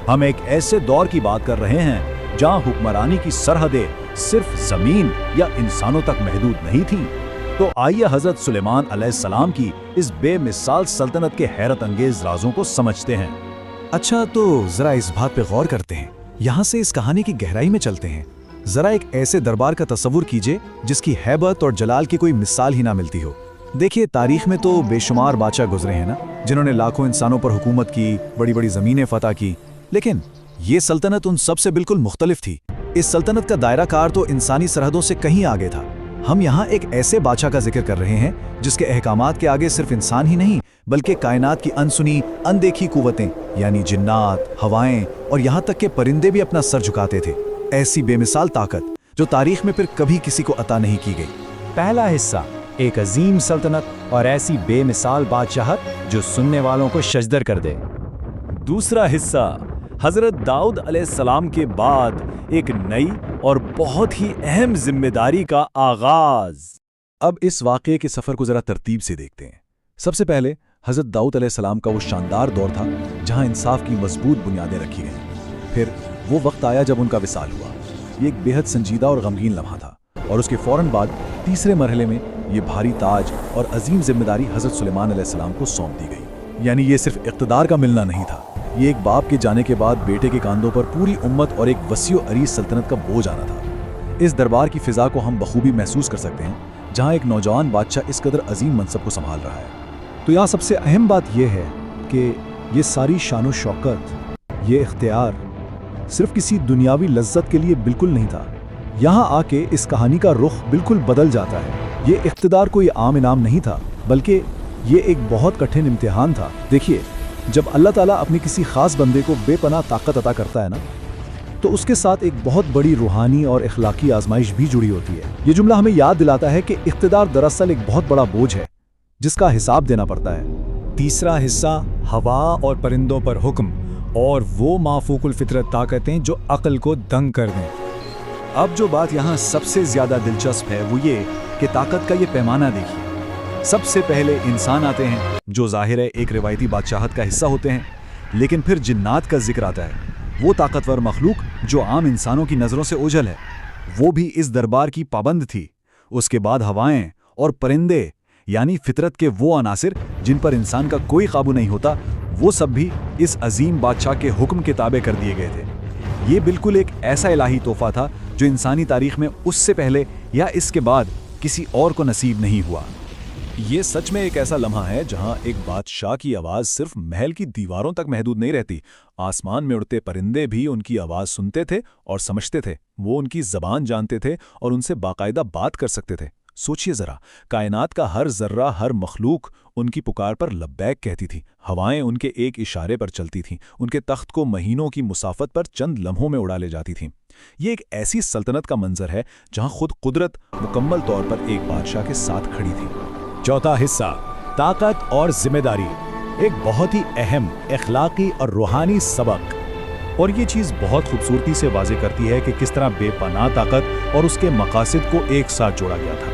हम एक ऐसे दौर की बात कर रहे हैं जहां हुक्मरानी की सरहदें सिर्फ जमीन या इंसानों तक महदूद नहीं थीं। तो आइए हजरत सुलेमान अलैहिस्सलाम की इस बेमिसाल सल्तनत के हैरत अंगेज राजों को समझते हैं। अच्छा, तो जरा इस बात पे गौर करते हैं, यहाँ से इस कहानी की गहराई में चलते हैं। जरा एक ऐसे दरबार का तस्वुर कीजिए जिसकी हैबत और जलाल की कोई मिसाल ही ना मिलती हो। देखिए, तारीख में तो बेशुमार बादशाह गुजरे हैं ना, जिन्होंने लाखों इंसानों पर हुकूमत की, बड़ी बड़ी जमीनें फतह की, लेकिन ये सल्तनत उन सब से बिल्कुल मुख्तलिफ थी। इस सल्तनत का दायरा कार तो इंसानी सरहदों से कहीं आगे था। हम यहाँ एक ऐसे बादशाह का जिक्र कर रहे हैं जिसके अहकामात के आगे सिर्फ इंसान ही नहीं बल्कि कायनात की अनसुनी अनदेखी कुव्वतें यानी जिन्नात, हवाएं और यहाँ तक के परिंदे भी अपना सर झुकाते थे। ऐसी बेमिसाल ताकत जो तारीख में फिर कभी किसी को अता नहीं की गई। पहला हिस्सा, एक अजीम सल्तनत और ऐसी बेमिसाल बादशाहत जो सुनने वालों को शजदर कर दे। दूसरा हिस्सा, हजरत दाऊद अलैहिस्सलाम के बाद एक नई और बहुत ही अहम जिम्मेदारी का आगाज। अब इस वाक़ये के सफ़र को ज़रा तरतीब से देखते हैं। सबसे पहले हज़रत दाऊद अलैहिस्सलाम का वो शानदार दौर था जहाँ इंसाफ की मजबूत बुनियादें रखी गईं। फिर वो वक्त आया जब उनका विसाल हुआ। ये एक बेहद संजीदा और गमगीन लम्हा था, और उसके फ़ौरन बाद तीसरे मरहले में ये भारी ताज और अजीम जिम्मेदारी हज़रत सुलेमान अलैहिस्सलाम को सौंप दी गई। यानी ये सिर्फ इक़्तिदार का मिलना नहीं था, ये एक बाप के जाने के बाद बेटे के कांधों पर पूरी उम्मत और एक वसीओ अरीज सल्तनत का बोझ आना था। इस दरबार की फ़िज़ा को हम बखूबी महसूस कर सकते हैं, जहाँ एक नौजवान बादशाह इस कदर अजीम मनसब को संभाल रहा है। तो यहाँ सबसे अहम बात यह है कि ये सारी शान व शौकत, ये इख्तियार सिर्फ किसी दुनियावी लज्जत के लिए बिल्कुल नहीं था। यहाँ आके इस कहानी का रुख बिल्कुल बदल जाता है। ये इख्तिदार कोई आम इनाम नहीं था, बल्कि ये एक बहुत कठिन इम्तिहान था। देखिए, जब अल्लाह ताला अपने किसी ख़ास बंदे को बेपनाह ताकत अता करता है ना, तो उसके साथ एक बहुत बड़ी रूहानी और इखलाकी आजमाइश भी जुड़ी होती है। ये जुमला हमें याद दिलाता है कि इख्तिदार दरअसल एक बहुत बड़ा बोझ है जिसका हिसाब देना पड़ता है। तीसरा हिस्सा, हवा और परिंदों पर हुक्म और वो माफूकुल फितरत ताकतें जो अक्ल को दंग कर दें। अब जो बात यहाँ सबसे ज़्यादा दिलचस्प है वो ये कि ताकत का ये पैमाना देखिए। सबसे पहले इंसान आते हैं जो ज़ाहिर है एक रिवायती बादशाहत का हिस्सा होते हैं, लेकिन फिर जिन्नात का जिक्र आता है, वो ताकतवर मखलूक जो आम इंसानों की नज़रों से ओझल है, वो भी इस दरबार की पाबंद थी। उसके बाद हवाएं और परिंदे यानी फितरत के वो अनासिर जिन पर इंसान का कोई काबू नहीं होता, वो सब भी इस अजीम बादशाह के हुक्म के ताबे कर दिए गए थे। ये बिल्कुल एक ऐसा इलाही तोहफा था जो इंसानी तारीख में उससे पहले या इसके बाद किसी और को नसीब नहीं हुआ। ये सच में एक ऐसा लम्हा है जहां एक बादशाह की आवाज़ सिर्फ महल की दीवारों तक महदूद नहीं रहती। आसमान में उड़ते परिंदे भी उनकी आवाज़ सुनते थे और समझते थे। वो उनकी ज़बान जानते थे और उनसे बाकायदा बात कर सकते थे। सोचिए ज़रा, कायनात का हर जर्रा, हर मखलूक उनकी पुकार पर लब्बैक कहती थी। हवाएं उनके एक इशारे पर चलती थीं। उनके तख्त को महीनों की मुसाफत पर चंद लम्हों में उड़ा ले जाती थीं। ये एक ऐसी सल्तनत का मंजर है जहां खुद कुदरत मुकम्मल तौर पर एक बादशाह के साथ खड़ी थी। चौथा हिस्सा, ताकत और जिम्मेदारी, एक बहुत ही अहम इखलाकी और रूहानी सबक। और ये चीज़ बहुत खूबसूरती से वाज़े करती है कि किस तरह बेपनाह ताकत और उसके मकासद को एक साथ जोड़ा गया था।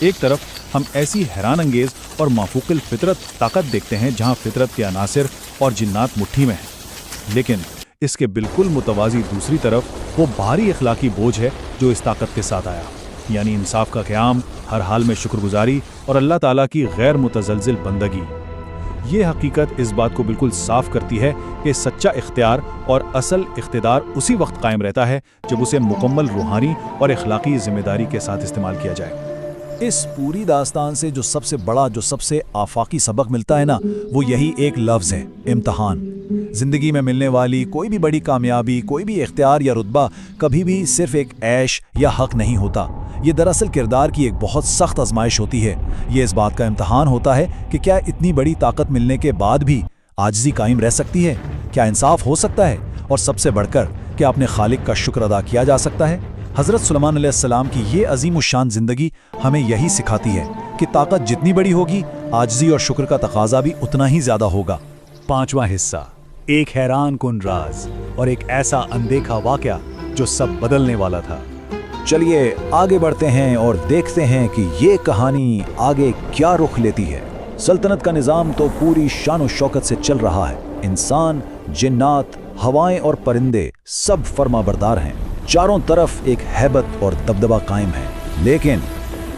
एक तरफ हम ऐसी हैरान अंगेज और माफूकिल फितरत ताकत देखते हैं जहां फितरत के अनासिर और जिन्नात मुट्ठी में हैं, लेकिन इसके बिल्कुल मुतवाज़ी दूसरी तरफ वो भारी इखलाकी बोझ है जो इस ताकत के साथ आया, यानी इंसाफ का क़याम, हर हाल में शुक्रगुजारी और अल्लाह ताला की गैर मुतज़लज़िल बंदगी। ये हकीकत इस बात को बिल्कुल साफ करती है कि सच्चा इख्तियार और असल इख्तिदार उसी वक्त कायम रहता है जब उसे मुकम्मल रूहानी और इखलाकी जिम्मेदारी के साथ इस्तेमाल किया जाए। इस पूरी दास्तान से जो सबसे बड़ा, जो सबसे आफाकी सबक मिलता है ना, वो यही एक लफ्ज़ है, इम्तहान। ज़िंदगी में मिलने वाली कोई भी बड़ी कामयाबी, कोई भी इख्तियार या रुतबा कभी भी सिर्फ एक ऐश या हक नहीं होता। ये दरअसल किरदार की एक बहुत सख्त आजमाइश होती है। ये इस बात का इम्तहान होता है कि क्या इतनी बड़ी ताकत मिलने के बाद भी आजिज़ी कायम रह सकती है, क्या इंसाफ हो सकता है, और सबसे बढ़कर क्या अपने खालिक का शुक्र अदा किया जा सकता है। हज़रत सुलेमान अलैहिस्सलाम की ये अज़ीमुश्शान ज़िंदगी हमें यही सिखाती है कि ताकत जितनी बड़ी होगी, आजिज़ी और शुक्र का तकाजा भी उतना ही ज़्यादा होगा। पांचवा हिस्सा, एक हैरान कुन राज और एक ऐसा अनदेखा वाक़या जो सब बदलने वाला था। चलिए आगे बढ़ते हैं और देखते हैं कि ये कहानी आगे क्या रुख लेती है। सल्तनत का निज़ाम तो पूरी शान और शौकत से चल रहा है। इंसान, जिन्नात, हवाएं और परिंदे सब फर्माबरदार हैं, चारों तरफ एक हैबत और दबदबा कायम है। लेकिन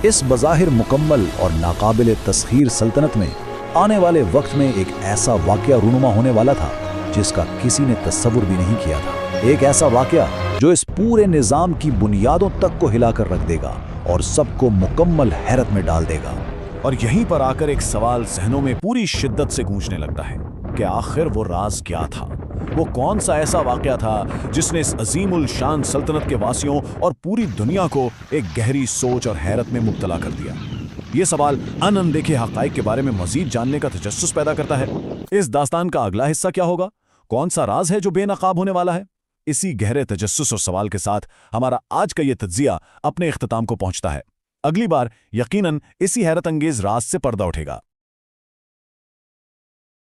इस बज़ाहिर मुकम्मल और नाकाबिल तस्खीर सल्तनत में आने वाले वक्त में एक ऐसा वाक़या रूनुमा होने वाला था जिसका किसी ने तस्वुर भी नहीं किया था। एक ऐसा वाक़या जो इस पूरे निज़ाम की बुनियादों तक को हिलाकर रख देगा और सबको मुकम्मल हैरत में डाल देगा। और यहीं पर आकर एक सवाल ज़हनों में पूरी शिद्दत से गूंजने लगता है कि आखिर वो राज क्या था? वो कौन सा ऐसा वाक़या था जिसने इस अजीमुल शान सल्तनत के वासियों और पूरी दुनिया को एक गहरी सोच और हैरत में मुब्तला कर दिया? ये सवाल अनदेखे हक़ाइक़ के बारे में मज़ीद जानने का तजस्सुस पैदा करता है। इस दास्तान का अगला हिस्सा क्या होगा? कौन सा राज है जो बेनकाब होने वाला है? इसी गहरे तजस्सुस और सवाल के साथ हमारा आज का ये तज्ज़िया अपने इख्तिताम को पहुंचता है। अगली बार यकीनन इसी हैरत अंगेज राज से पर्दा उठेगा।